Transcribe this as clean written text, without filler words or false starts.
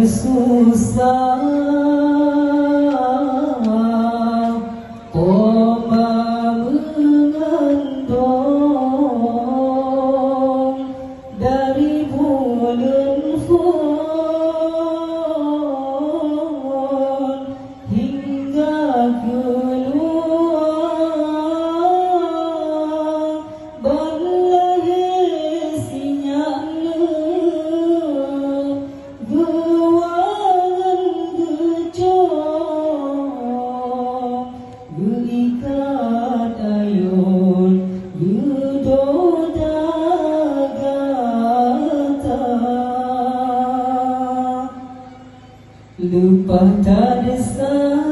susah koma mengandung dari bulan pun hingga keluar balai sinyalnya berikat ayun yudoda gata lupa tak desa